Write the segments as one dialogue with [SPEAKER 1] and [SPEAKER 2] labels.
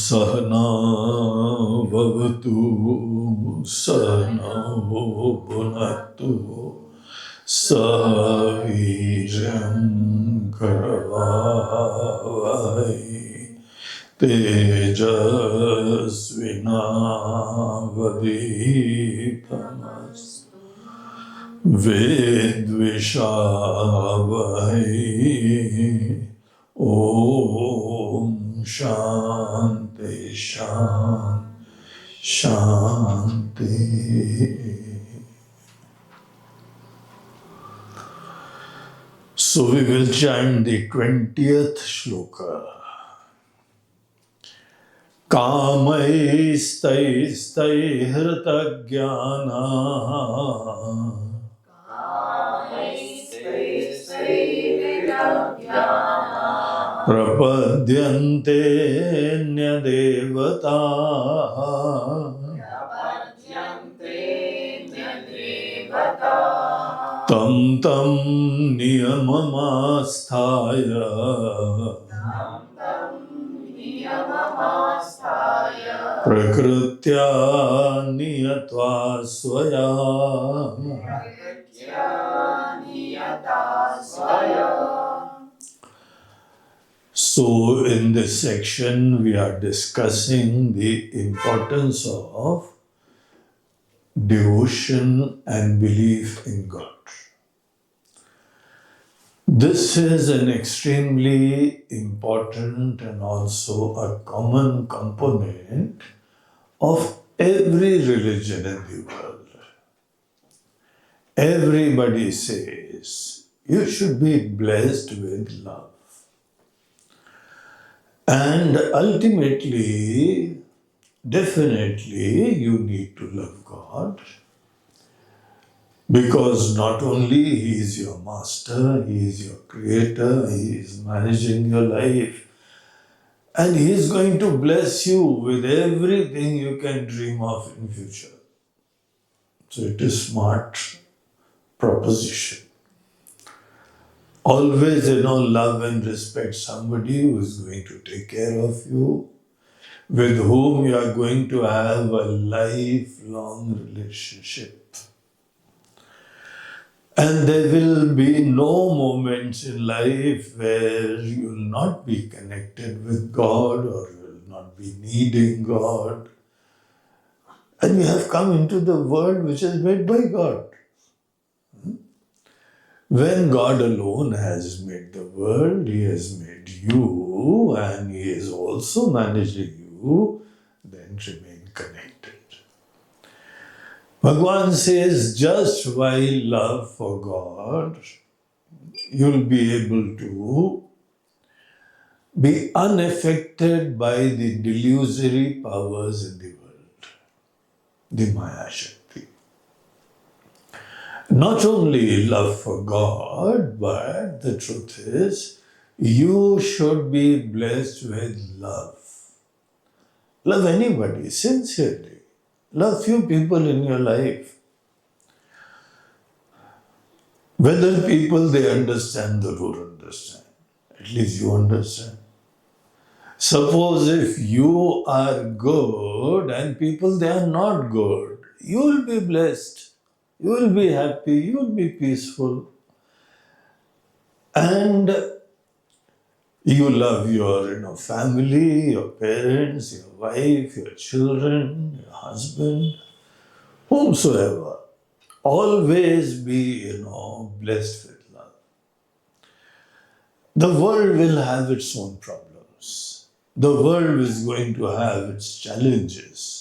[SPEAKER 1] Sahana Bhavatu Sahana Bhunatu Saviram Karavai Tejasvinavaditamas Vedvishavai Om Shanti Shanti Shanti. So we will chant the 20th shloka. Kamaistaistaihritagyanah Prapadyante nyadevata Tam tam niyamamasthaya Prakritya niyatva swaya So in this section we are discussing the importance of devotion and belief in God. This is an extremely important and also a common component of every religion in the world. Everybody says you should be blessed with love. And ultimately, definitely, you need to love God because not only He is your master, He is your creator, He is managing your life, and He is going to bless you with everything you can dream of in future. So it is smart proposition. Always, love and respect somebody who is going to take care of you, with whom you are going to have a lifelong relationship. And there will be no moments in life where you will not be connected with God or you will not be needing God. And you have come into the world which is made by God. When God alone has made the world, He has made you and He is also managing you, then remain connected. Bhagwan says just by love for God, you'll be able to be unaffected by the delusory powers in the world, the Maya Shakti. Not only love for God, but the truth is, you should be blessed with love. Love anybody, sincerely. Love few people in your life. Whether people they understand or don't understand, at least you understand. Suppose if you are good and people they are not good, you will be blessed. You will be happy, you will be peaceful. And you love your family, your parents, your wife, your children, your husband, whomsoever. Always be, blessed with love. The world will have its own problems. The world is going to have its challenges.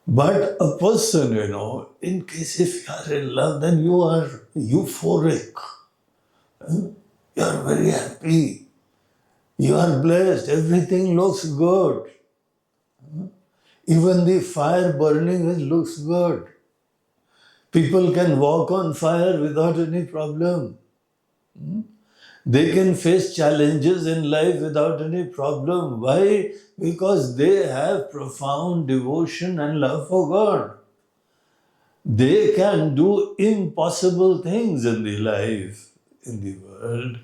[SPEAKER 1] But a person, in case if you are in love, then you are euphoric. You are very happy. You are blessed. Everything looks good. Even the fire burning looks good. People can walk on fire without any problem. They can face challenges in life without any problem. Why? Because they have profound devotion and love for God. They can do impossible things in the life, in the world,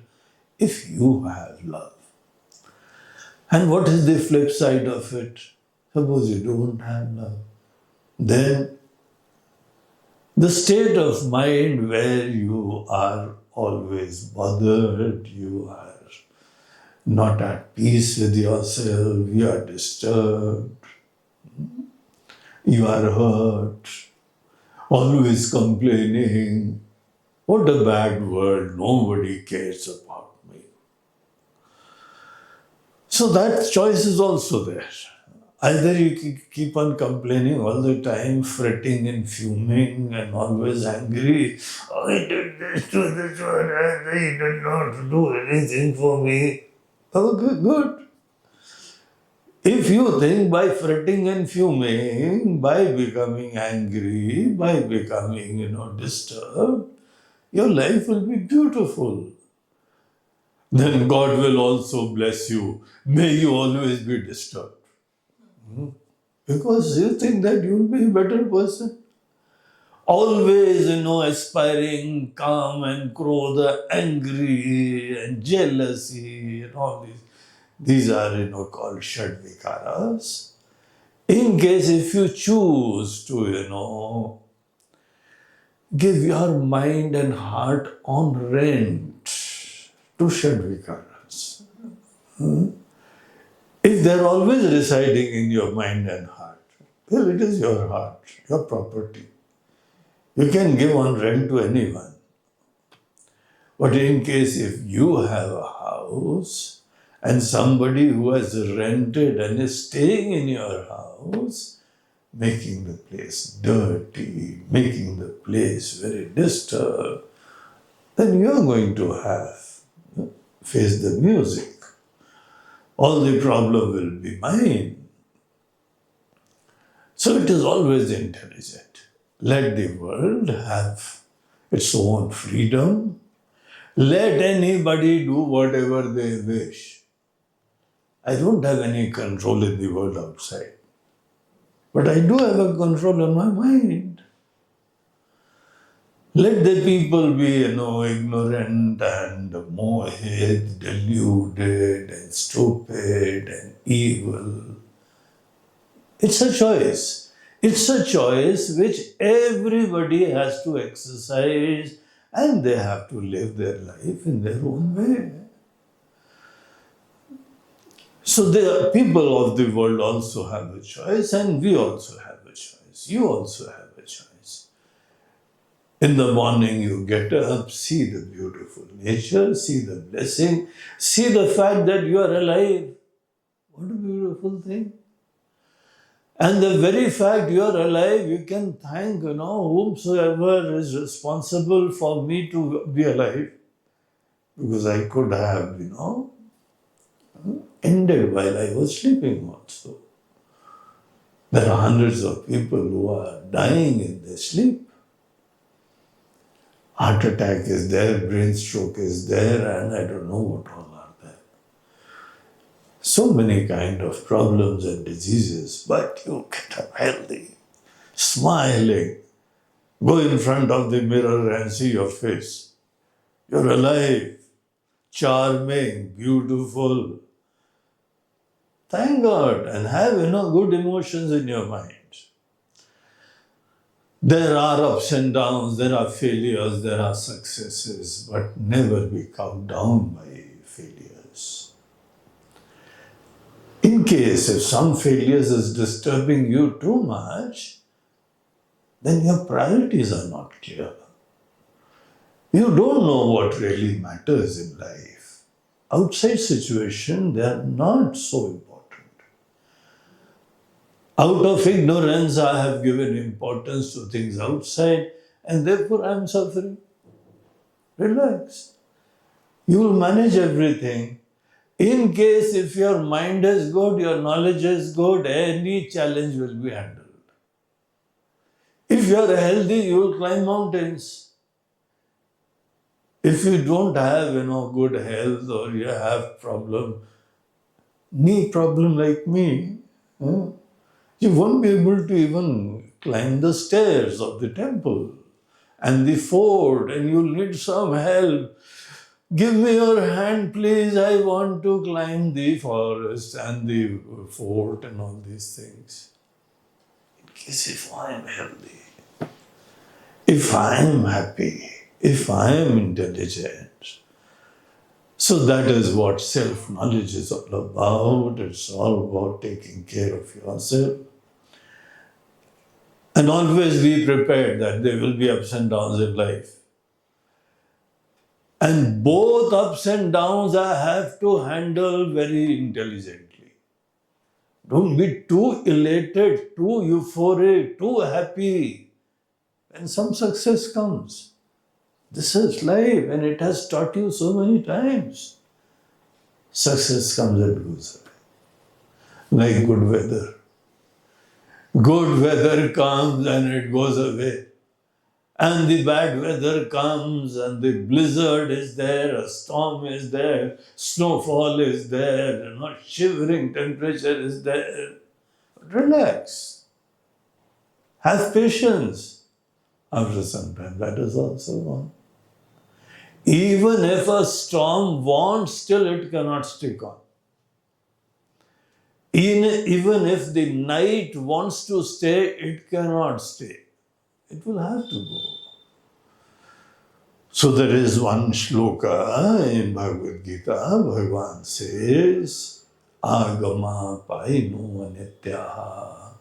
[SPEAKER 1] if you have love. And what is the flip side of it? Suppose you don't have love. Then the state of mind where you are always bothered, you are not at peace with yourself, you are disturbed, you are hurt, always complaining. What a bad world, nobody cares about me. So that choice is also there. Either you keep on complaining all the time, fretting and fuming and always angry. I did this to this one and he did not do anything for me. Okay, good. If you think by fretting and fuming, by becoming angry, by becoming, disturbed, your life will be beautiful. Then God will also bless you. May you always be disturbed. Because you think that you'll be a better person. Always, aspiring, calm and crodha, angry and jealousy and all these. These are, called Shadvikaras. In case if you choose to, give your mind and heart on rent to Shadvikaras. If they're always residing in your mind and heart, well, it is your heart, your property. You can give on rent to anyone. But in case if you have a house and somebody who has rented and is staying in your house, making the place dirty, making the place very disturbed, then you are going to face the music. All the problem will be mine. So it is always intelligent. Let the world have its own freedom. Let anybody do whatever they wish. I don't have any control in the world outside. But I do have a control on my mind. Let the people be, ignorant and mohit, deluded and stupid and evil. It's a choice. It's a choice which everybody has to exercise and they have to live their life in their own way. So the people of the world also have a choice and we also have a choice. You also have a choice. In the morning you get up, see the beautiful nature, see the blessing, see the fact that you are alive. What a beautiful thing. And the very fact you are alive, you can thank, whomsoever is responsible for me to be alive. Because I could have, ended while I was sleeping also. There are hundreds of people who are dying in their sleep. Heart attack is there, brain stroke is there, and I don't know what all are there. So many kind of problems and diseases, but you get up healthy, smiling. Go in front of the mirror and see your face. You're alive, charming, beautiful. Thank God and have, good emotions in your mind. There are ups and downs, there are failures, there are successes, but never be cowed down by failures. In case if some failures is disturbing you too much, then your priorities are not clear. You don't know what really matters in life. Outside situation, they are not so important. Out of ignorance, I have given importance to things outside and therefore I am suffering. Relax. You will manage everything. In case if your mind is good, your knowledge is good, any challenge will be handled. If you are healthy, you will climb mountains. If you don't have, good health or you have knee problem like me, you won't be able to even climb the stairs of the temple and the fort, and you'll need some help. Give me your hand, please. I want to climb the forest and the fort and all these things. In case if I am healthy, if I am happy, if I am intelligent. So that is what self-knowledge is all about. It's all about taking care of yourself. And always be prepared that there will be ups and downs in life. And both ups and downs I have to handle very intelligently. Don't be too elated, too euphoric, too happy when some success comes. This is life and it has taught you so many times. Success comes and goes away. Like good weather. Good weather comes and it goes away. And the bad weather comes and the blizzard is there, a storm is there, snowfall is there, shivering temperature is there. Relax. Have patience. After some time, that is also gone. Even if a storm wants, still it cannot stick on. Even if the night wants to stay, it cannot stay. It will have to go. So there is one shloka in Bhagwad Gita, Bhagwan says, Agama paino nityaha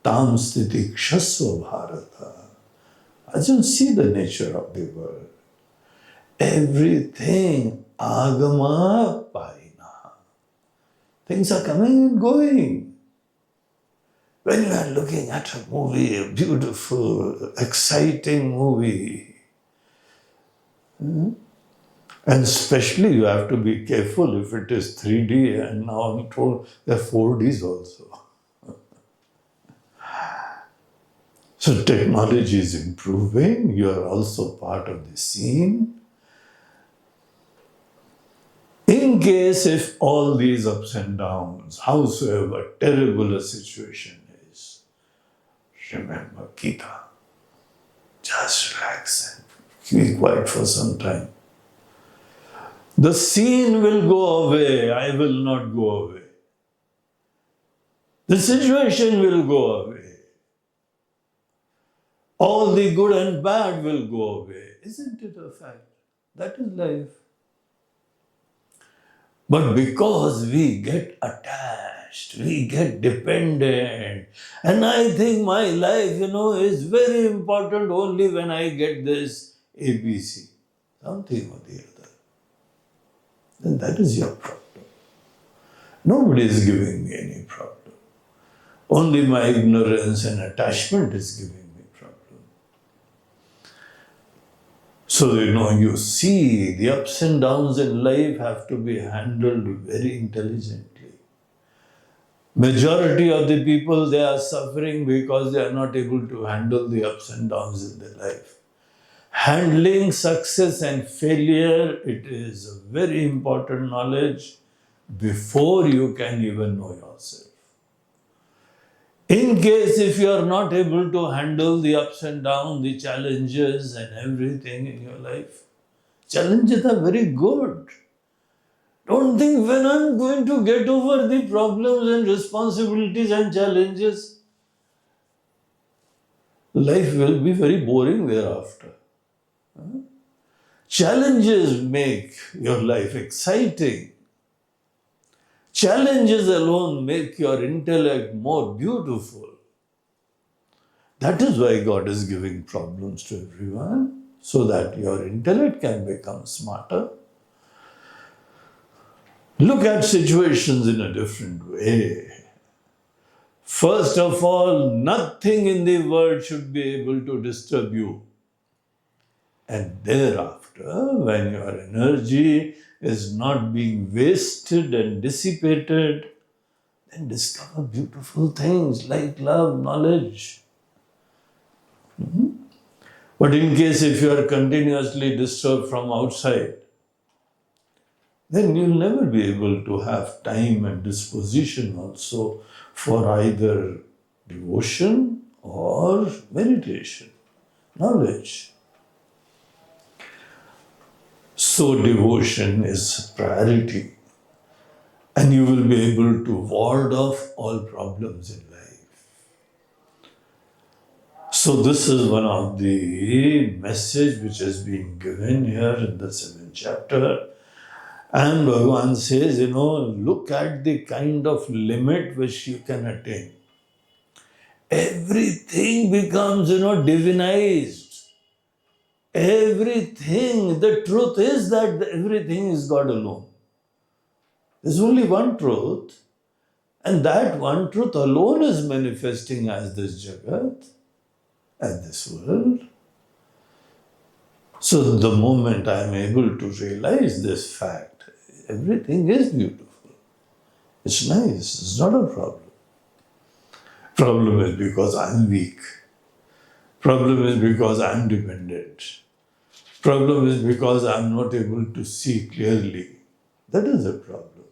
[SPEAKER 1] tam sthiti kshasva bharata. Arjun, see the nature of the world. Everything agama paina. Things are coming and going. When you are looking at a movie, a beautiful, exciting movie, and especially you have to be careful if it is 3D and now I'm told there are 4Ds also. So technology is improving, you are also part of the scene. In case if all these ups and downs, howsoever terrible a situation is, remember Gita. Just relax and be quiet for some time. The scene will go away, I will not go away. The situation will go away. All the good and bad will go away. Isn't it a fact? That is life. But because we get attached, we get dependent, and I think my life, is very important only when I get this ABC, something or the other. Then that is your problem. Nobody is giving me any problem. Only my ignorance and attachment is giving me problem. So, you see the ups and downs in life have to be handled very intelligently. Majority of the people, they are suffering because they are not able to handle the ups and downs in their life. Handling success and failure, it is a very important knowledge before you can even know yourself. In case if you are not able to handle the ups and downs, the challenges and everything in your life, challenges are very good. Don't think when I'm going to get over the problems and responsibilities and challenges, life will be very boring thereafter. Challenges make your life exciting. Challenges alone make your intellect more beautiful. That is why God is giving problems to everyone, so that your intellect can become smarter. Look at situations in a different way. First of all, nothing in the world should be able to disturb you. And thereafter, when your energy is not being wasted and dissipated, then discover beautiful things like love, knowledge. But in case if you are continuously disturbed from outside, then you'll never be able to have time and disposition also for either devotion or meditation, knowledge. So devotion is priority. And you will be able to ward off all problems in life. So this is one of the message which is being given here in the 7th chapter. And Bhagwan says, look at the kind of limit which you can attain. Everything becomes, divinized. Everything, the truth is that everything is God alone. There's only one truth, and that one truth alone is manifesting as this Jagat, as this world. So the moment I am able to realize this fact, everything is beautiful. It's nice, it's not a problem. Problem is because I'm weak. Problem is because I'm dependent. Problem is because I'm not able to see clearly. That is a problem.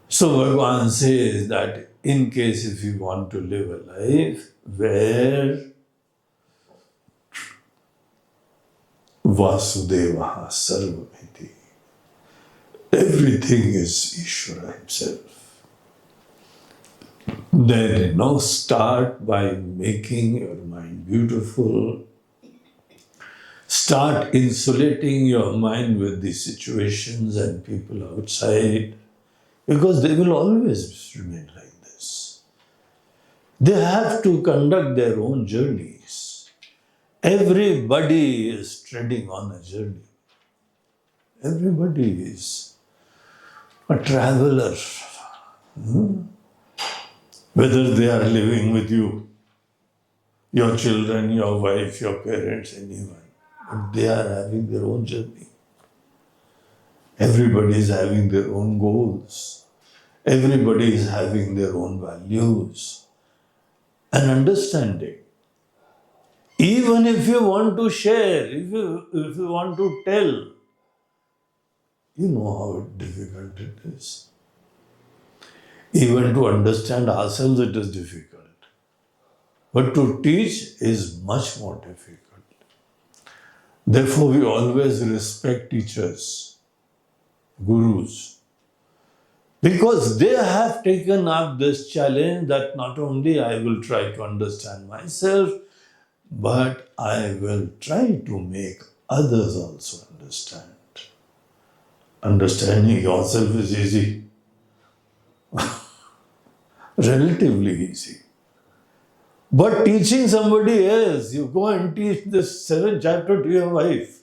[SPEAKER 1] So Bhagwan says that in case if you want to live a life where Vasudevaha Sarvamiti, everything is Ishvara himself, then start by making your mind beautiful. Start insulating your mind with the situations and people outside, because they will always remain like this. They have to conduct their own journeys. Everybody is treading on a journey. Everybody is a traveler. Whether they are living with you, your children, your wife, your parents, anyone. But they are having their own journey. Everybody is having their own goals. Everybody is having their own values and understanding. Even if you want to share, if you want to tell, you know how difficult it is. Even to understand ourselves, it is difficult. But to teach is much more difficult. Therefore, we always respect teachers, gurus, because they have taken up this challenge that not only I will try to understand myself, but I will try to make others also understand. Understanding yourself is easy, relatively easy. But teaching somebody else, you go and teach this 7th chapter to your wife.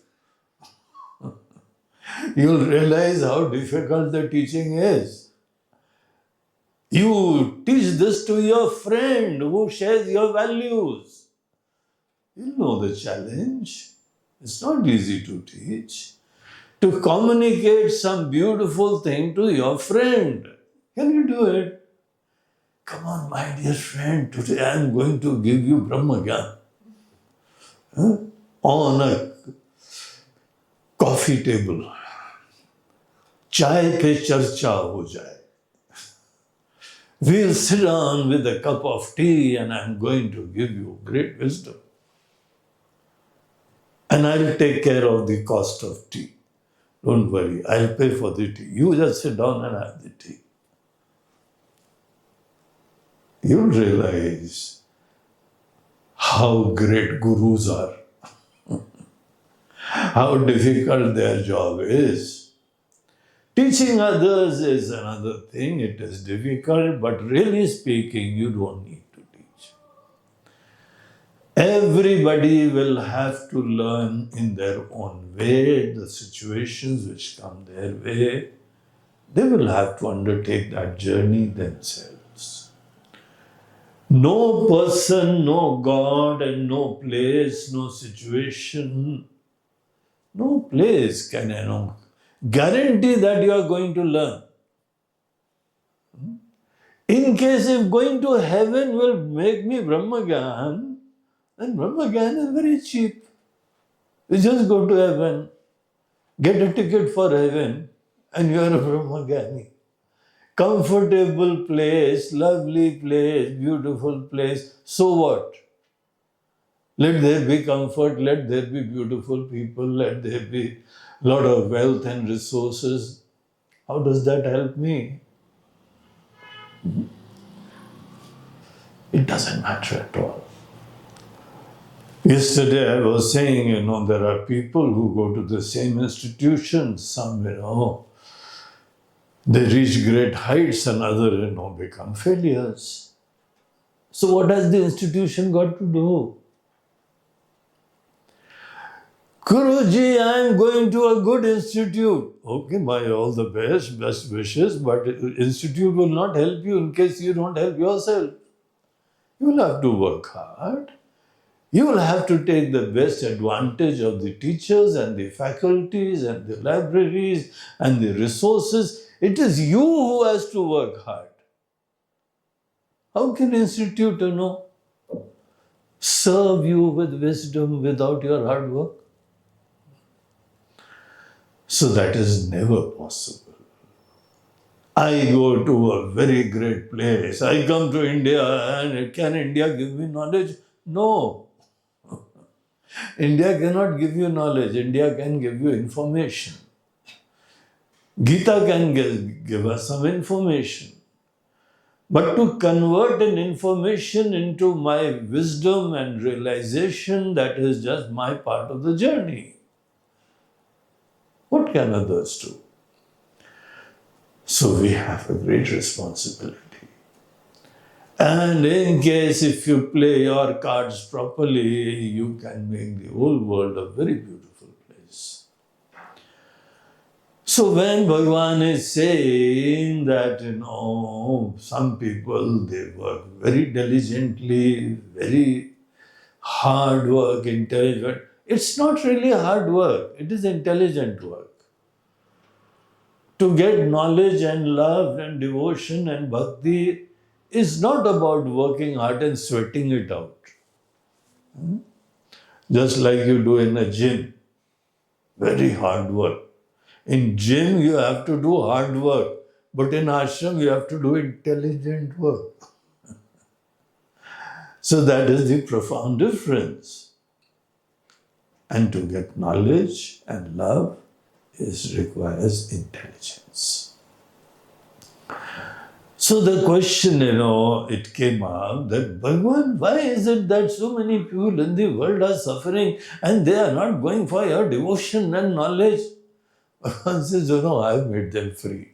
[SPEAKER 1] You'll realize how difficult the teaching is. You teach this to your friend who shares your values. You know the challenge. It's not easy to teach. To communicate some beautiful thing to your friend. Can you do it? Come on, my dear friend, today I am going to give you Brahma Gyan. On a coffee table. Chai pe charcha ho jaye. We'll sit down with a cup of tea and I'm going to give you great wisdom. And I'll take care of the cost of tea. Don't worry, I'll pay for the tea. You just sit down and have the tea. You'll realize how great gurus are, how difficult their job is. Teaching others is another thing. It is difficult, but really speaking, you don't need to teach. Everybody will have to learn in their own way, the situations which come their way. They will have to undertake that journey themselves. No person, no God, and no place, no situation, no place can guarantee that you are going to learn. In case if going to heaven will make me Brahmagyan, then Brahmagyan is very cheap. You just go to heaven, get a ticket for heaven, and you are a Brahmagyani. Comfortable place, lovely place, beautiful place. So what? Let there be comfort, let there be beautiful people, let there be a lot of wealth and resources. How does that help me? It doesn't matter at all. Yesterday I was saying, there are people who go to the same institutions, some, they reach great heights and others, become failures. So what has the institution got to do? Guruji, I am going to a good institute. Okay, by all the best wishes, but institute will not help you in case you don't help yourself. You will have to work hard. You will have to take the best advantage of the teachers and the faculties and the libraries and the resources. It is you who has to work hard. How can institute, serve you with wisdom without your hard work? So that is never possible. I go to a very great place. I come to India and can India give me knowledge? No. India cannot give you knowledge. India can give you information. Gita can give us some information. But to convert an information into my wisdom and realization, that is just my part of the journey. What can others do? So we have a great responsibility. And in case if you play your cards properly, you can make the whole world a very beautiful place. So when Bhagwan is saying that, some people, they work very diligently, very hard work, intelligent. It's not really hard work, it is intelligent work. To get knowledge and love and devotion and bhakti is not about working hard and sweating it out. Just like you do in a gym. Very hard work. In gym, you have to do hard work. But in ashram, you have to do intelligent work. So that is the profound difference. And to get knowledge and love requires intelligence. So the question, it came up that, Bhagwan, why is it that so many people in the world are suffering and they are not going for your devotion and knowledge? Bhagwan says, I've made them free.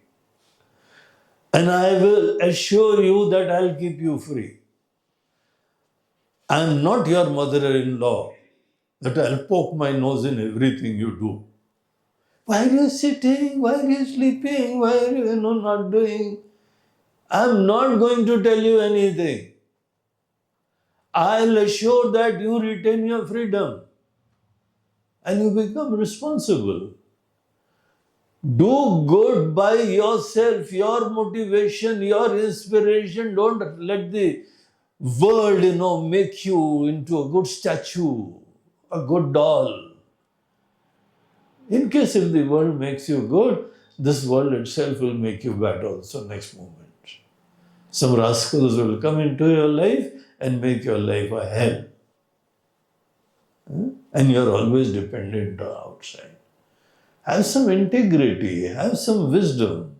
[SPEAKER 1] And I will assure you that I'll keep you free. I am not your mother-in-law that I'll poke my nose in everything you do. Why are you sitting? Why are you sleeping? Why are you not doing? I'm not going to tell you anything. I'll assure that you retain your freedom and you become responsible. Do good by yourself, your motivation, your inspiration. Don't let the world, make you into a good statue, a good doll. In case if the world makes you good, this world itself will make you bad also next moment. Some rascals will come into your life and make your life a hell. And you're always dependent on outside. Have some integrity, have some wisdom,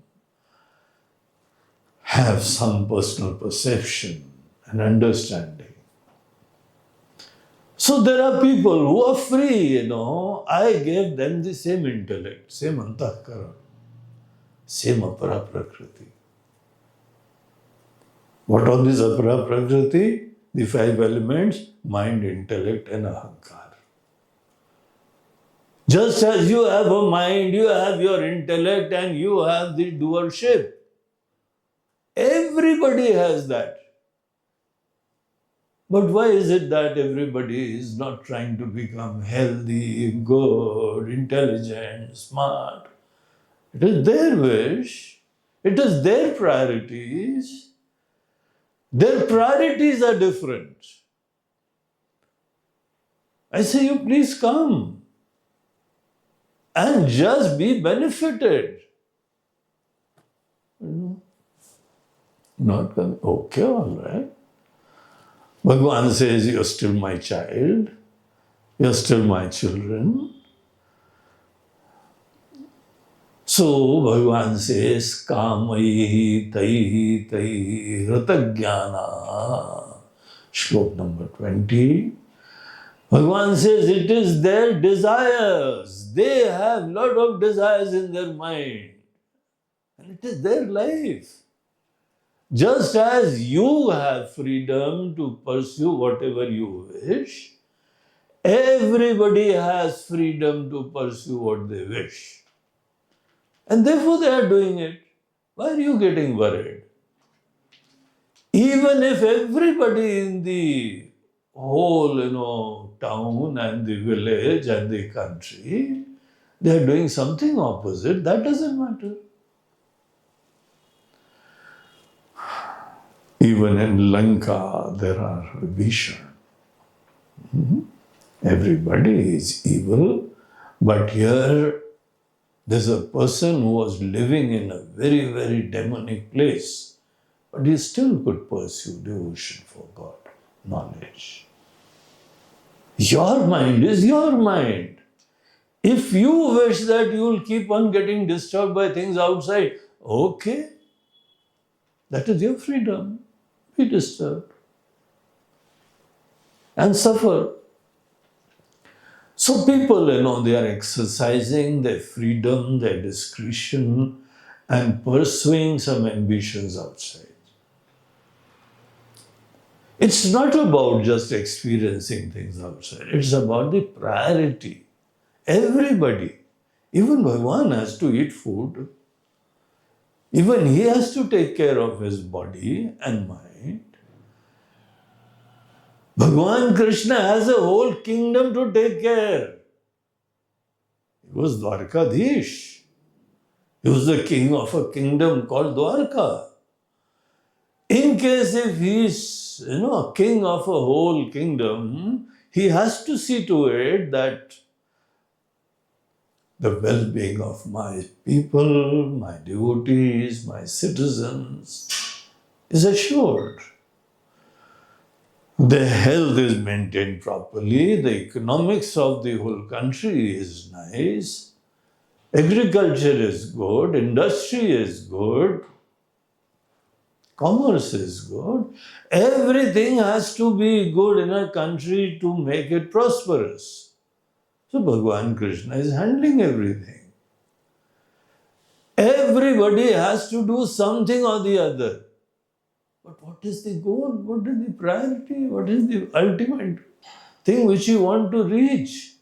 [SPEAKER 1] have some personal perception and understanding. So there are people who are free, I gave them the same intellect, same antahkara, same apara prakriti. What all is apara prakriti? The 5 elements, mind, intellect and ahankar. Just as you have a mind, you have your intellect and you have the doership. Everybody has that. But why is it that everybody is not trying to become healthy, good, intelligent, smart? It is their wish. It is their priorities. Their priorities are different. I say, you please come and just be benefited. Not coming. Okay, all right. Bhagwan says, you're still my child, you're still my children. So Bhagwan says, Kamaihi Taihi Taihi Hritagyana. Shlok number 20. Bhagwan says it is their desires. They have lot of desires in their mind. And it is their life. Just as you have freedom to pursue whatever you wish, everybody has freedom to pursue what they wish. And therefore they are doing it. Why are you getting worried? Even if everybody in the whole, town and the village and the country, they are doing something opposite, that doesn't matter. Even in Lanka, there are Vibhishan. Everybody is evil, but here there's a person who was living in a very, very demonic place, but he still could pursue devotion for God, knowledge. Your mind is your mind. If you wish that you will keep on getting disturbed by things outside, okay, that is your freedom. Be disturbed and suffer. So people, they are exercising their freedom, their discretion, and pursuing some ambitions outside. It's not about just experiencing things outside. It's about the priority. Everybody, even Bhagwan has to eat food. Even he has to take care of his body and mind. Bhagwan Krishna has a whole kingdom to take care. He was Dwarkadhish. He was the king of a kingdom called Dwarka. In case if he's, a king of a whole kingdom, he has to see to it that the well-being of my people, my devotees, my citizens is assured. The health is maintained properly, the economics of the whole country is nice, agriculture is good, industry is good, commerce is good. Everything has to be good in a country to make it prosperous. So Bhagwan Krishna is handling everything. Everybody has to do something or the other. But what is the goal? What is the priority? What is the ultimate thing which you want to reach?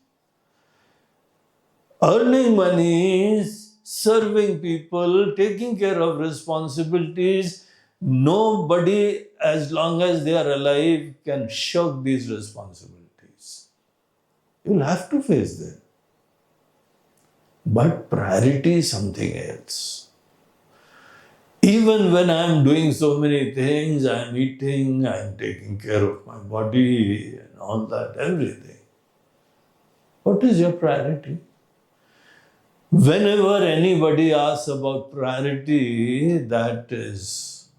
[SPEAKER 1] Earning money, serving people, taking care of responsibilities. Nobody, as long as they are alive, can shirk these responsibilities. You'll have to face them. But priority is something else. Even when I'm doing so many things, I'm eating, I'm taking care of my body and all that, everything. What is your priority? Whenever anybody asks about priority, that is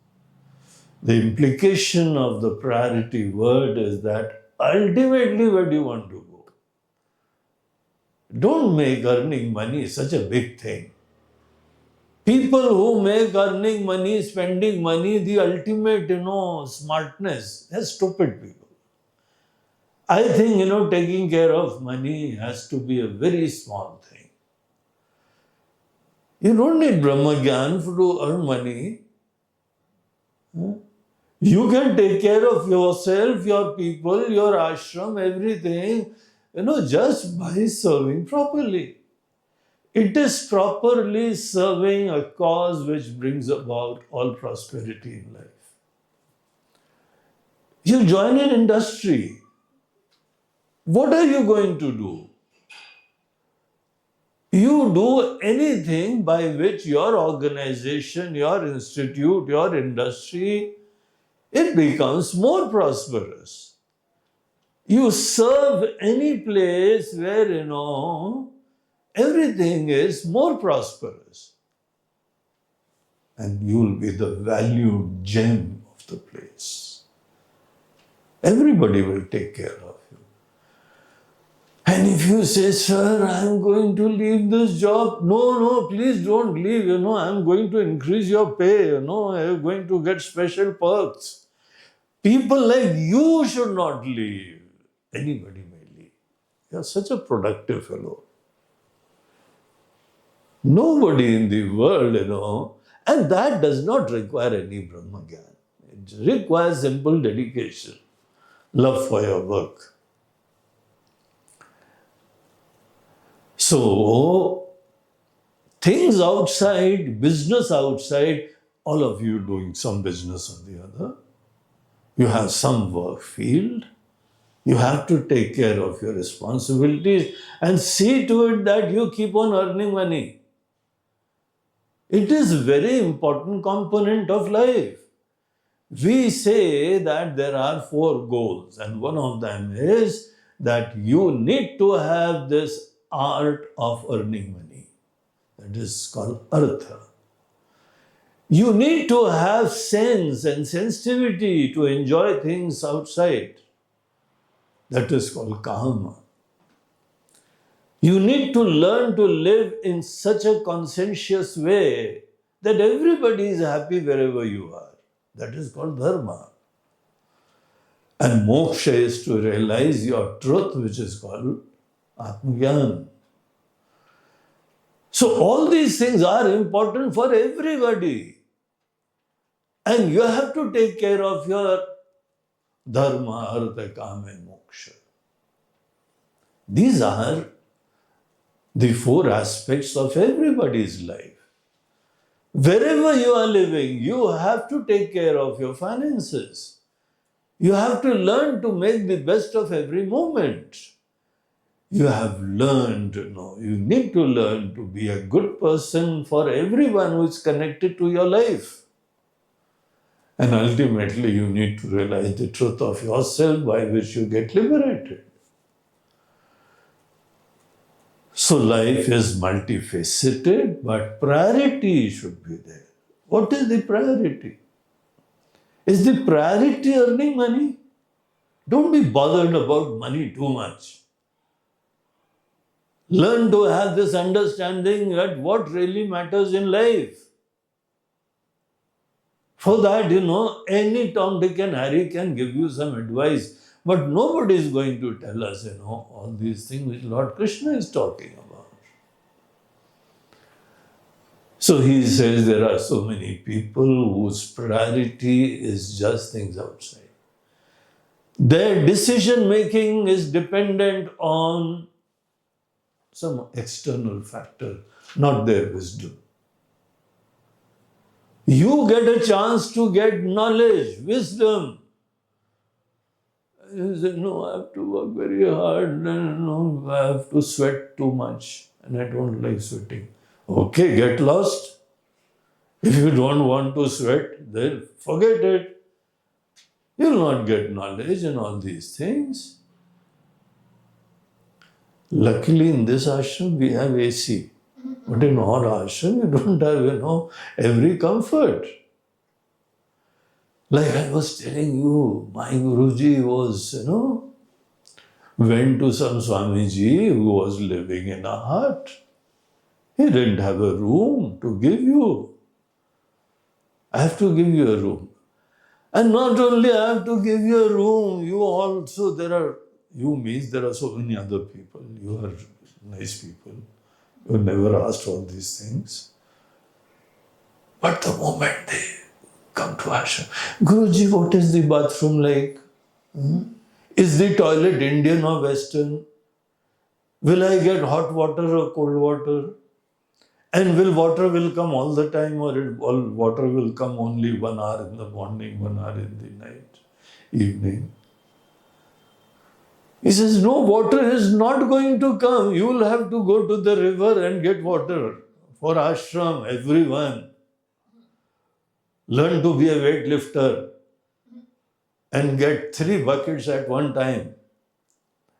[SPEAKER 1] the implication of the priority word is that ultimately where do you want to go? Don't make earning money such a big thing. People who make earning money, spending money, the ultimate, smartness, they're stupid people. I think, taking care of money has to be a very small thing. You don't need Brahmagyan to earn money. You can take care of yourself, your people, your ashram, everything, just by serving properly. It is properly serving a cause which brings about all prosperity in life. You join an industry. What are you going to do? You do anything by which your organization, your institute, your industry, it becomes more prosperous. You serve any place where, everything is more prosperous. And you'll be the valued gem of the place. Everybody will take care of you. And if you say, sir, I'm going to leave this job. No, please don't leave. I'm going to increase your pay. You're going to get special perks. People like you should not leave. Anybody may leave. You're such a productive fellow. Nobody in the world, and that does not require any Brahma Gyan. It requires simple dedication, love for your work. So, things outside, business outside, all of you doing some business on the other. You have some work field. You have to take care of your responsibilities and see to it that you keep on earning money. It is a very important component of life. We say that there are 4 goals, and one of them is that you need to have this art of earning money. That is called artha. You need to have sense and sensitivity to enjoy things outside. That is called kama. You need to learn to live in such a conscientious way that everybody is happy wherever you are. That is called dharma. And moksha is to realize your truth, which is called atmagyan. So all these things are important for everybody. And you have to take care of your dharma, artha, kama and moksha. These are the 4 aspects of everybody's life. Wherever you are living, you have to take care of your finances. You have to learn to make the best of every moment. You have learned, you need to learn to be a good person for everyone who is connected to your life. And ultimately, you need to realize the truth of yourself by which you get liberated. So life is multifaceted, but priority should be there. What is the priority? Is the priority earning money? Don't be bothered about money too much. Learn to have this understanding that what really matters in life. For that, any Tom, Dick and Harry can give you some advice. But nobody is going to tell us, all these things which Lord Krishna is talking about. So he says there are so many people whose priority is just things outside. Their decision making is dependent on some external factor, not their wisdom. You get a chance to get knowledge, wisdom. You say, no, I have to work very hard, and I have to sweat too much, and I don't like sweating. Okay, get lost. If you don't want to sweat, then forget it. You'll not get knowledge and all these things. Luckily, in this ashram, we have AC. But in our ashram, you don't have, every comfort. Like I was telling you, my Guruji was, went to some Swamiji who was living in a hut. He didn't have a room to give you. I have to give you a room. And not only I have to give you a room, you means there are so many other people. You are nice people. You never asked all these things. But the moment they come to ashram, Guruji, what is the bathroom like? Is the toilet Indian or Western? Will I get hot water or cold water? And water will come all the time, or water will come only 1 hour in the morning, 1 hour in the night, evening? He says, no, water is not going to come. You will have to go to the river and get water for ashram, everyone. Learn to be a weightlifter and get 3 buckets at one time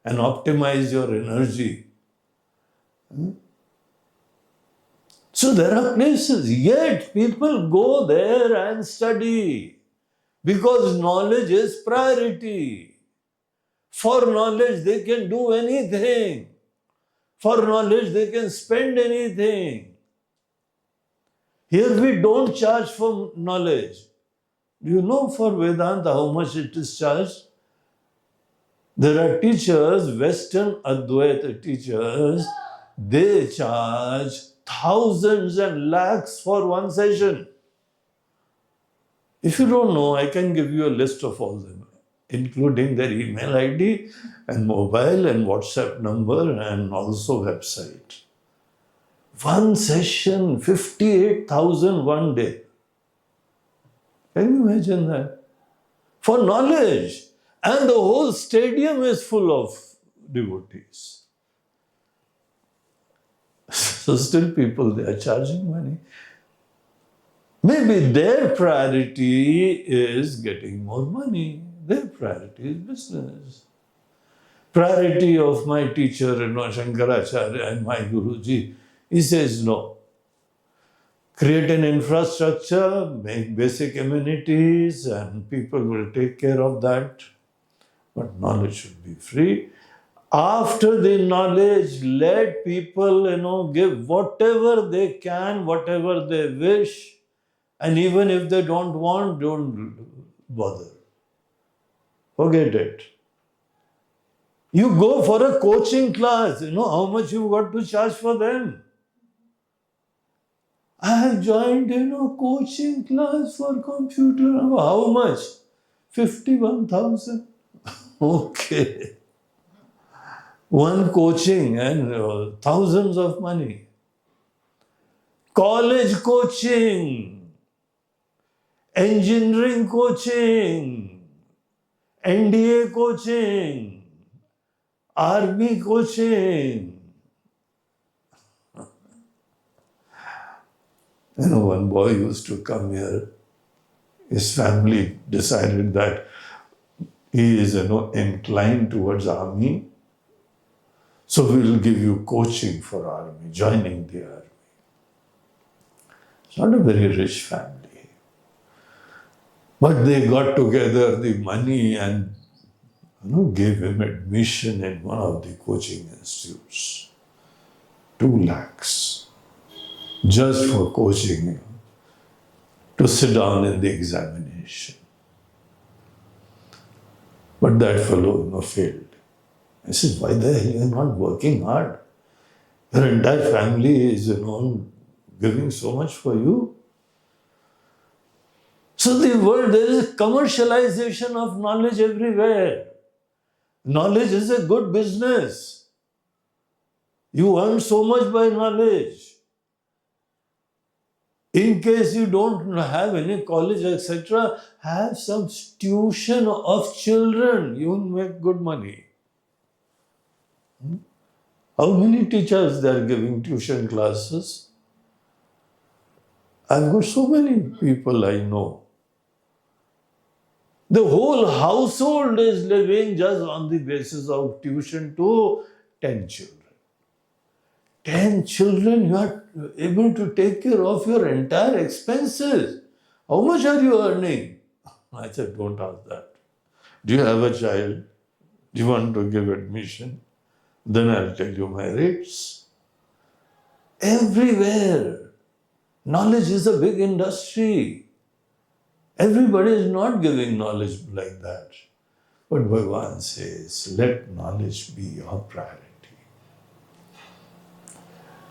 [SPEAKER 1] and optimize your energy. So there are places, yet people go there and study because knowledge is priority. For knowledge, they can do anything. For knowledge, they can spend anything. Here we don't charge for knowledge. Do you know for Vedanta how much it is charged? There are teachers, Western Advaita teachers, they charge thousands and lakhs for one session. If you don't know, I can give you a list of all them, including their email ID and mobile and WhatsApp number and also website. One session, 58,000 one day. Can you imagine that? For knowledge. And the whole stadium is full of devotees. So still people, they are charging money. Maybe their priority is getting more money. Their priority is business. Priority of my teacher, Shankaracharya and my Guruji, he says no. Create an infrastructure, make basic amenities, and people will take care of that. But knowledge should be free. After the knowledge, let people, give whatever they can, whatever they wish. And even if they don't want, don't bother. Forget it. You go for a coaching class, how much you got to charge for them. I have joined, coaching class for computer. How much? 51,000. Okay. One coaching and thousands of money. College coaching, engineering coaching, NDA coaching, army coaching. One boy used to come here. His family decided that he is, inclined towards army. So we will give you coaching for army, joining the army. It's not a very rich family. But they got together the money and gave him admission in one of the coaching institutes. 2 lakhs. Just for coaching him to sit down in the examination. But that fellow failed. I said, why the hell you are not working hard? Your entire family is, giving so much for you. So the world, there is commercialization of knowledge everywhere. Knowledge is a good business. You earn so much by knowledge. In case you don't have any college, etc., have some tuition of children. You will make good money. How many teachers they are giving tuition classes? I've got so many people I know. The whole household is living just on the basis of tuition to 10 children. 10 children, you are able to take care of your entire expenses. How much are you earning? I said, don't ask that. Do you have a child? Do you want to give admission? Then I'll tell you my rates. Everywhere. Knowledge is a big industry. Everybody is not giving knowledge like that. But Bhagwan says, let knowledge be your priority.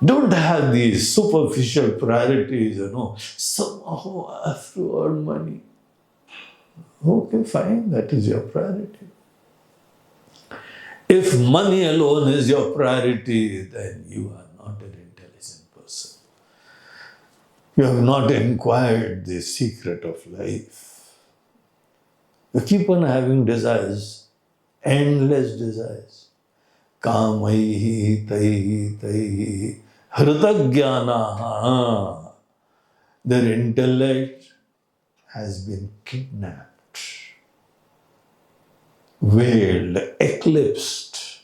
[SPEAKER 1] Don't have these superficial priorities, Somehow I have to earn money. Okay, fine, that is your priority. If money alone is your priority, then you are not an intelligent person. You have not inquired the secret of life. You keep on having desires, endless desires. Kamaihi, taihi, taihi, hridagyanaha. Their intellect has been kidnapped, veiled, eclipsed.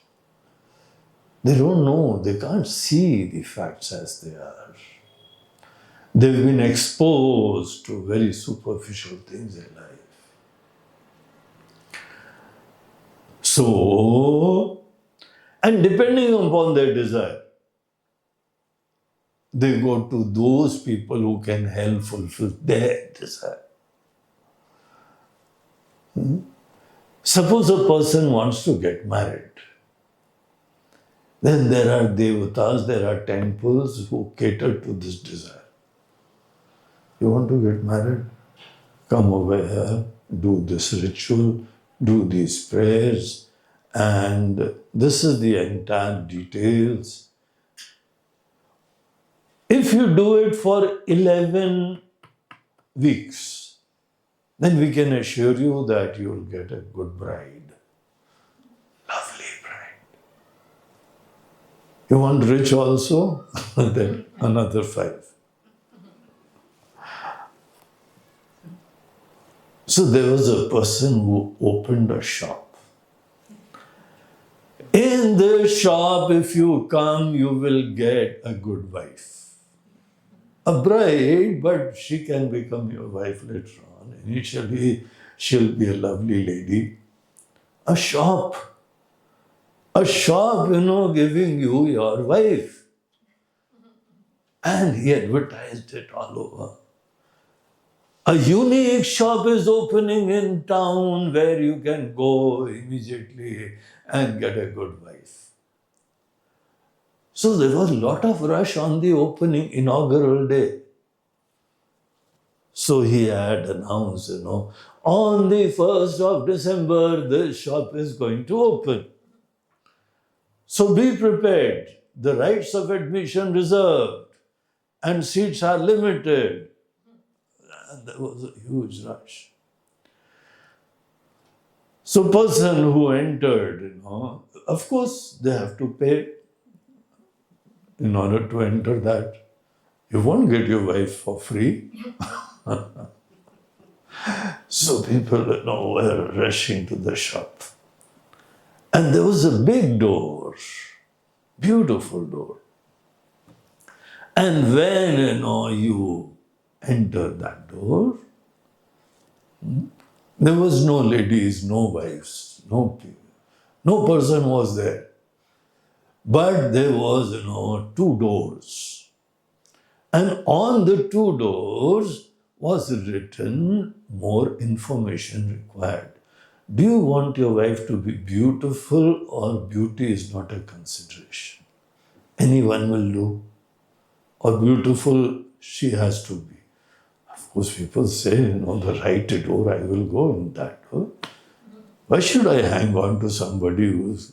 [SPEAKER 1] They don't know, they can't see the facts as they are. They've been exposed to very superficial things in life. So So, and depending upon their desire, they go to those people who can help fulfill their desire. Suppose a person wants to get married. Then there are devatas, there are temples who cater to this desire. You want to get married? Come over here, do this ritual, do these prayers, and this is the entire details. If you do it for 11 weeks, then we can assure you that you will get a good bride. Lovely bride. You want rich also? Then another 5. So there was a person who opened a shop. In the shop, if you come, you will get a good wife. A bride, but she can become your wife later on. Initially, she'll be a lovely lady. A shop, giving you your wife. And he advertised it all over. A unique shop is opening in town where you can go immediately and get a good wife. So there was a lot of rush on the opening inaugural day. So he had announced, on the 1st of December, this shop is going to open. So be prepared. The rights of admission reserved and seats are limited. And there was a huge rush. So person who entered, of course they have to pay in order to enter that. You won't get your wife for free. So people, were rushing to the shop. And there was a big door, beautiful door. And when, you enter that door, there was no ladies, no wives, no people. No person was there. But there was, 2 doors. And on the 2 doors was written more information required. Do you want your wife to be beautiful or beauty is not a consideration? Anyone will do. Or beautiful she has to be. Of course, people say, the right door, I will go in that door. Why should I hang on to somebody who's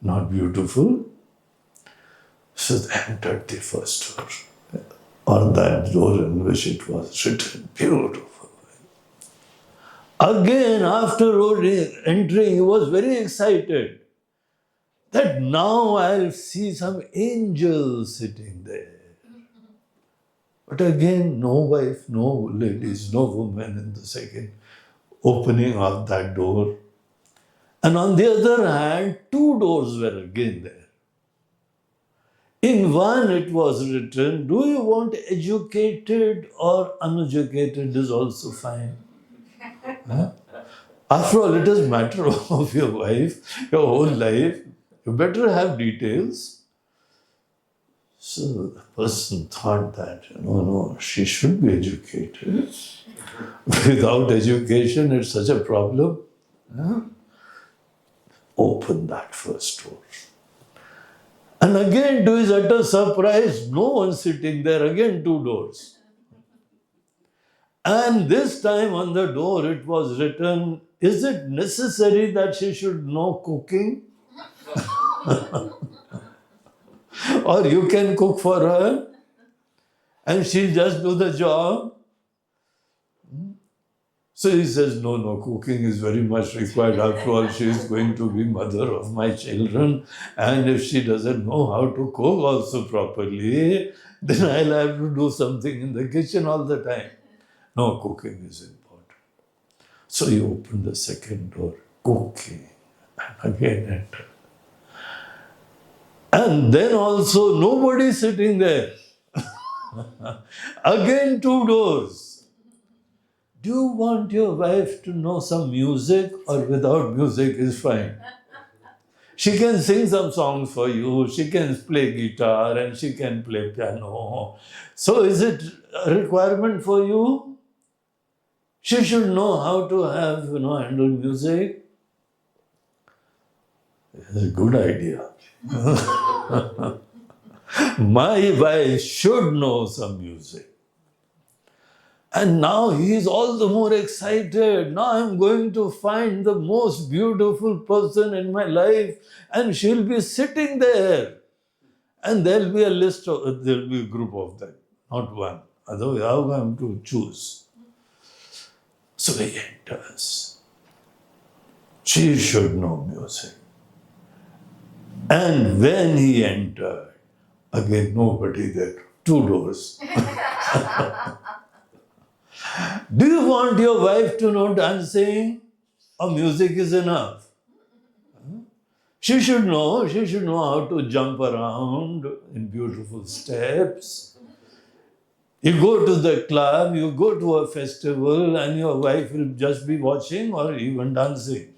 [SPEAKER 1] not beautiful? So they entered the first door. Or that door in which it was written, beautiful. Again, after entering, he was very excited that now I'll see some angels sitting there. But again, no wife, no ladies, no woman in the second opening of that door. And on the other hand, 2 doors were again there. In one it was written, do you want educated or uneducated is also fine. Huh? After all, it is matter of your wife, your whole life. You better have details. So the person thought that, no, she should be educated. Without education, it's such a problem. Huh? Open that first door. And again, to his utter surprise, no one sitting there, again 2 doors. And this time on the door it was written, is it necessary that she should know cooking? Or you can cook for her and she'll just do the job? So he says, no, cooking is very much required. After all, she is going to be mother of my children. And if she doesn't know how to cook also properly, then I'll have to do something in the kitchen all the time. No, cooking is important. So he opened the second door, cooking, and again entered. And then also nobody sitting there. Again 2 doors. Do you want your wife to know some music or without music is fine? She can sing some songs for you, she can play guitar and she can play piano. So is it a requirement for you? She should know how to have, handle music. It's a good idea. My wife should know some music. And now he is all the more excited. Now I'm going to find the most beautiful person in my life and she'll be sitting there. And there'll be there'll be a group of them, not one. Otherwise, how am I to choose? So he enters. She should know music. And when he entered, again nobody there, 2 doors. Do you want your wife to know dancing or music is enough? She should know how to jump around in beautiful steps. You go to the club, you go to a festival and your wife will just be watching or even dancing.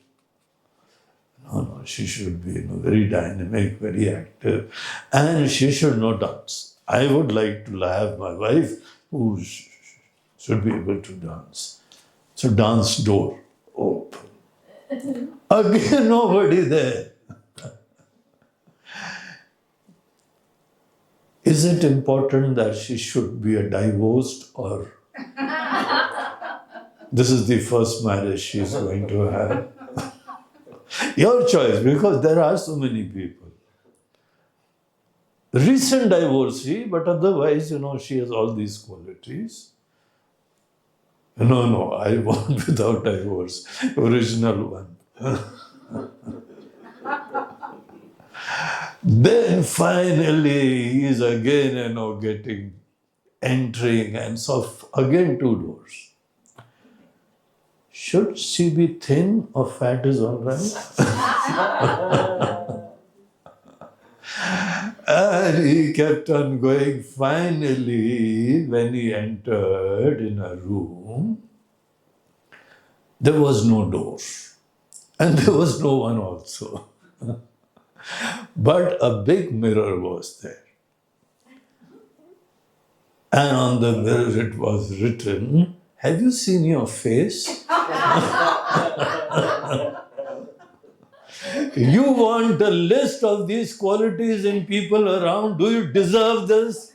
[SPEAKER 1] No, she should be very dynamic, very active, and she should know dance. I would like to have my wife who should be able to dance. So dance door open. Again, nobody there. Is it important that she should be a divorced or this is the first marriage she is going to have? Your choice, because there are so many people. Recent divorcee, but otherwise, she has all these qualities. No, I want without divorce, original one. Then finally, he is again, entering and so again 2 doors. Should she be thin or fat is all right? And he kept on going. Finally, when he entered in a room, there was no door. And there was no one also. But a big mirror was there. And on the mirror it was written, "Have you seen your face?" You want a list of these qualities in people around? Do you deserve this?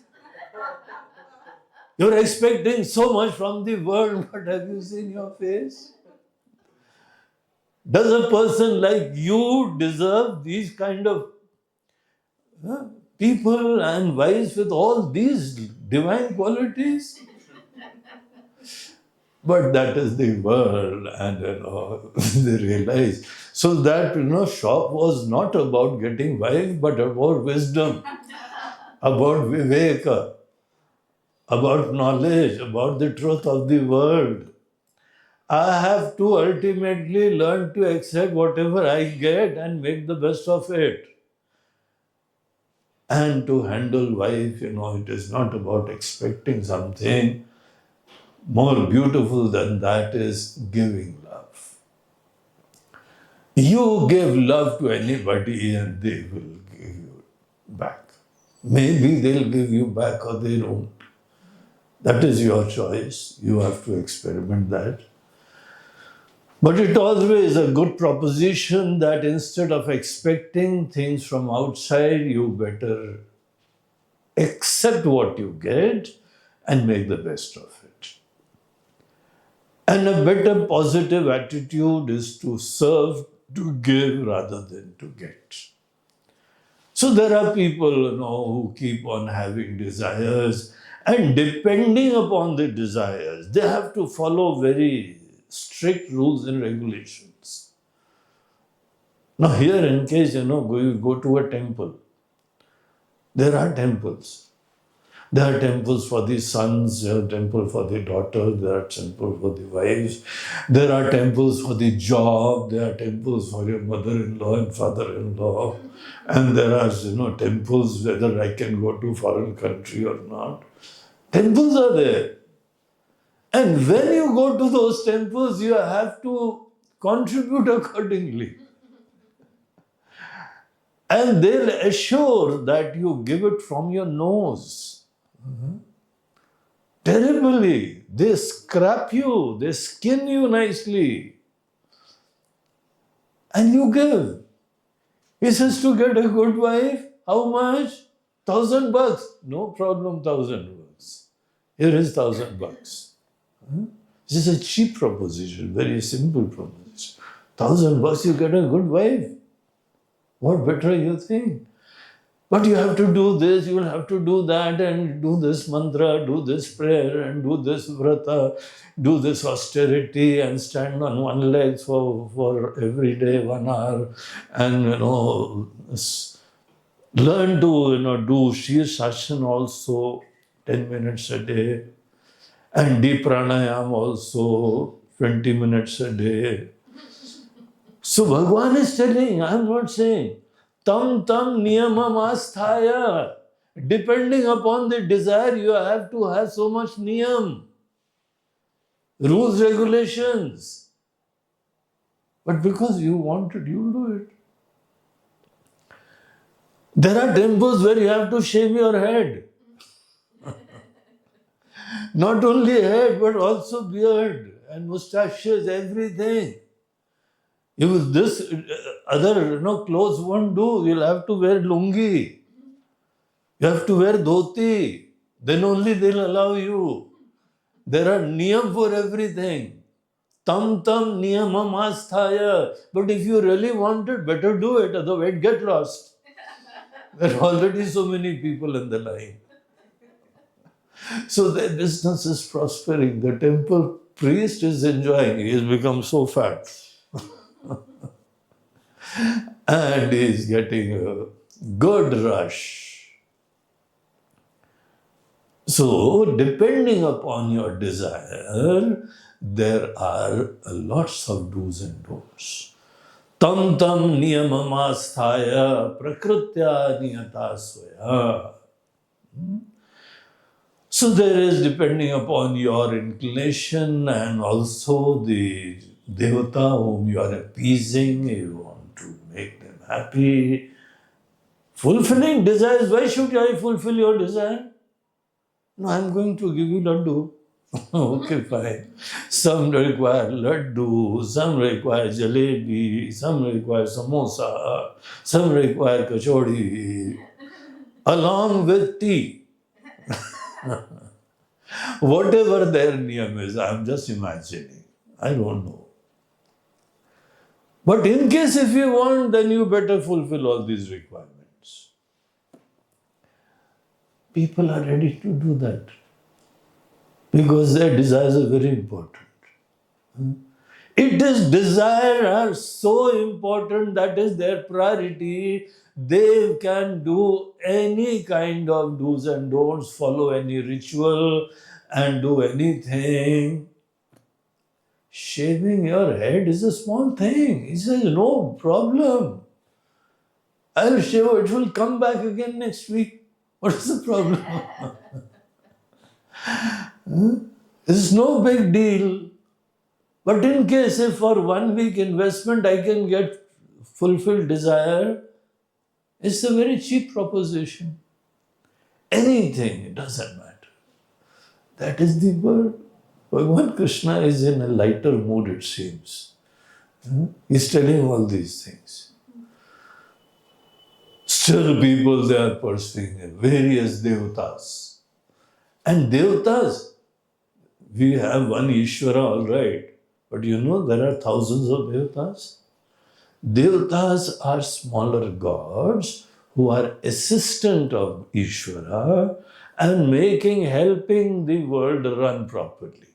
[SPEAKER 1] You're expecting so much from the world, but have you seen your face? Does a person like you deserve these kind of people and wives with all these divine qualities? But that is the world, and they realize. So that shop was not about getting wife, but about wisdom, about viveka, about knowledge, about the truth of the world. I have to ultimately learn to accept whatever I get and make the best of it. And to handle wife, it is not about expecting something. More beautiful than that is giving love. You give love to anybody and they will give you back. Maybe they'll give you back or they don't. That is your choice. You have to experiment that. But it always a good proposition that instead of expecting things from outside, you better accept what you get and make the best of it. And a better positive attitude is to serve, to give rather than to get. So there are people who keep on having desires, and depending upon the desires, they have to follow very strict rules and regulations. Now here, in case you go to a temple, there are temples. There are temples for the sons, there are temples for the daughters, there are temples for the wives, there are temples for the job, there are temples for your mother-in-law and father-in-law, and there are temples whether I can go to foreign country or not. Temples are there. And when you go to those temples, you have to contribute accordingly. And they'll assure that you give it from your nose. Terribly. They scrap you, they skin you nicely. And you give. He says to get a good wife, how much? $1,000. No problem, $1,000. Here is $1,000. This is a cheap proposition, very simple proposition. $1,000, you get a good wife. What better you think? But you have to do this, you will have to do that, and do this mantra, do this prayer, and do this vrata, do this austerity, and stand on one leg for every day 1 hour, and learn to do Shirshasana also 10 minutes a day, and deep pranayam also 20 minutes a day. So Bhagwan is telling, I am not saying, tam niyamam asthaya. Depending upon the desire, you have to have so much niyam, rules, regulations. But because you want it, you do it. There are temples where you have to shave your head. Not only head, but also beard and mustaches, everything. If this other clothes won't do, you'll have to wear lungi. You have to wear dhoti. Then only they'll allow you. There are niyam for everything. Tam niyamam asthaya. But if you really want it, better do it. Otherwise, get lost. There are already so many people in the line. So their business is prospering. The temple priest is enjoying. He has become so fat. And he is getting a good rush. So, depending upon your desire, there are lots of do's and don'ts. Tam niyamamasthaya prakritya niyata swaya. So there is, depending upon your inclination and also the devata whom you are appeasing, you want to make them happy. Fulfilling desires, why should I fulfill your desire? No, I am going to give you laddu. Okay, fine. Some require laddu, some require jalebi, some require samosa, some require kachori, along with tea. Whatever their niyam is, I am just imagining. I don't know. But in case if you want, then you better fulfill all these requirements. People are ready to do that because their desires are very important. It is desire are so important, that is their priority. They can do any kind of do's and don'ts, follow any ritual and do anything. Shaving your head is a small thing. He says, no problem. I'll shave it, will come back again next week. What is the problem? It's no big deal. But in case if for 1 week investment I can get fulfilled desire, it's a very cheap proposition. Anything, it doesn't matter. That is the word. Bhagwan Krishna is in a lighter mood, it seems. He's telling all these things. Still people, they are pursuing various devatas. And devatas, we have one Ishvara, all right. But there are thousands of devatas. Devatas are smaller gods who are assistant of Ishvara and helping the world run properly.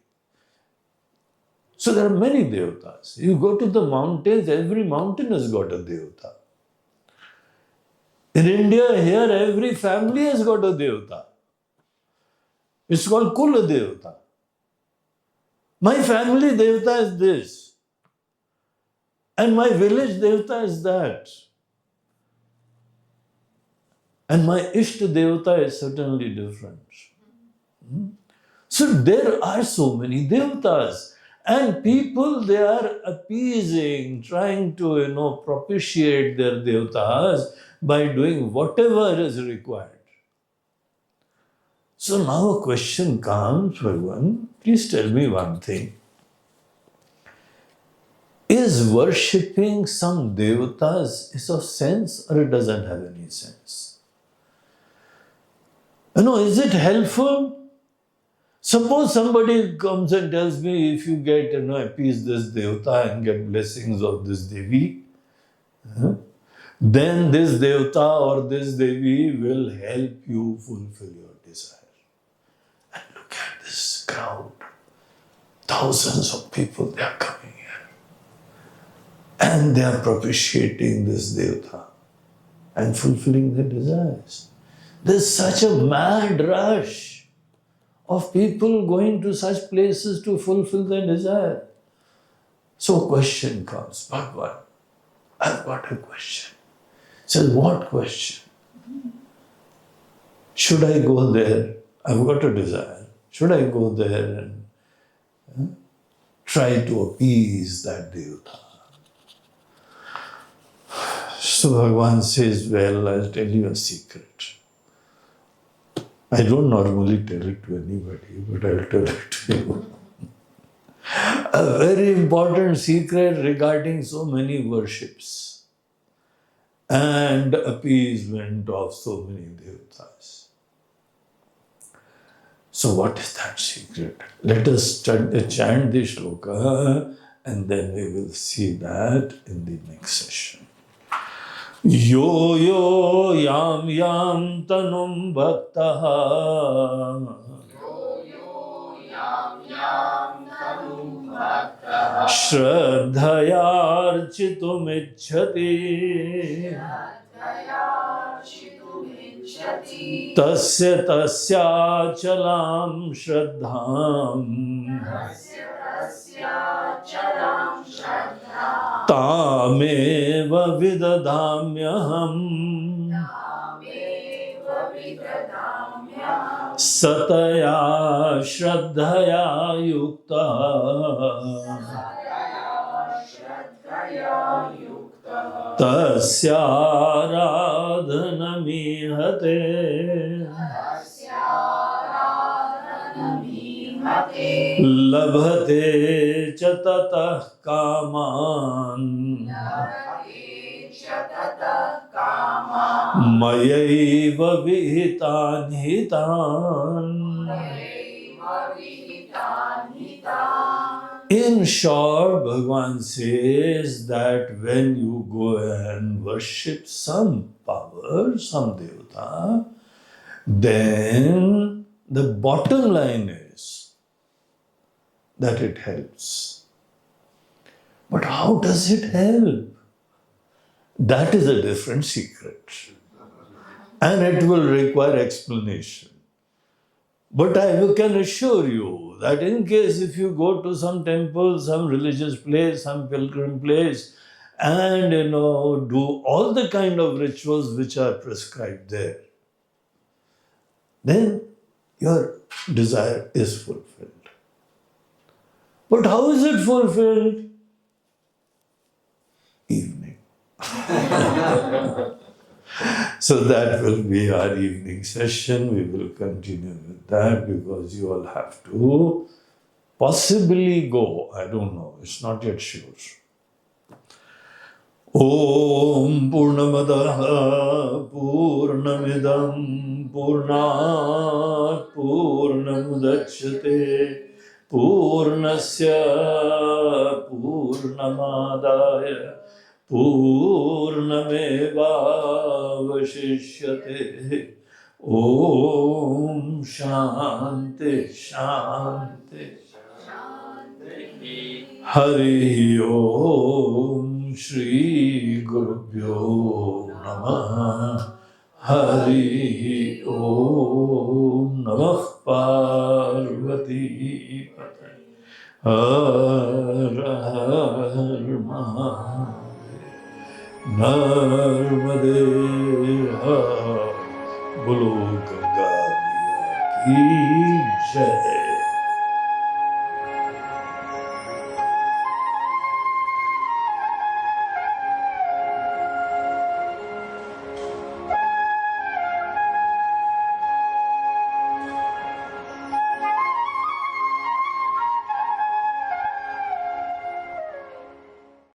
[SPEAKER 1] So there are many devatas. You go to the mountains, every mountain has got a devata. In India, here, every family has got a devata. It's called Kula Devata. My family devata is this. And my village devata is that. And my Ishta devata is certainly different. So there are so many devatas. And people, they are appeasing, trying to, propitiate their devatas by doing whatever is required. So now a question comes, Bhagwan, please tell me one thing. Is worshipping some devatas is of sense or it doesn't have any sense? Is it helpful? Suppose somebody comes and tells me, if you get, appease this devata and get blessings of this devi, then this devata or this devi will help you fulfill your desire. And look at this crowd. Thousands of people, they are coming here. And they are propitiating this devata and fulfilling their desires. There's such a mad rush of people going to such places to fulfill their desire. So a question comes, Bhagwad, I've got a question. Says, what question? Should I go there? I've got a desire. Should I go there and try to appease that devata? So Bhagavan says, well, I'll tell you a secret. I don't normally tell it to anybody, but I'll tell it to you. A very important secret regarding so many worships and appeasement of so many devatas. So what is that secret? Let us chant the shloka and then we will see that in the next session. Yo yo yam yam tanum bhaktaha Shraddhayarchitumicchati Tasya tasyachalam shraddham Tameva vidadamyaham Sataya shraddhaya yukta Tasyaradhanamihate Labhate cha tatah kaman Mayaiva vihitan hitan. In short, Bhagavan says that when you go and worship some power, some devata, then the bottom line is that it helps. But how does it help? That is a different secret. And it will require explanation. But I can assure you that in case if you go to some temple, some religious place, some pilgrim place, and do all the kind of rituals which are prescribed there, then your desire is fulfilled. But how is it fulfilled? Evening. So that will be our evening session. We will continue with that because you all have to possibly go. I don't know. It's not yet sure. Om Purnamadaha Purnamidam Purnat Purnamudachyate Purnasya Purnamadaya Purnamevavashishyate. Om Shanti Shanti Hari Om Shri Gurubhyo Namah Hari Om Namah Parvati Patani Har Har Mahadev Narmade Har Bolo Ganga Maiya Ki Jai.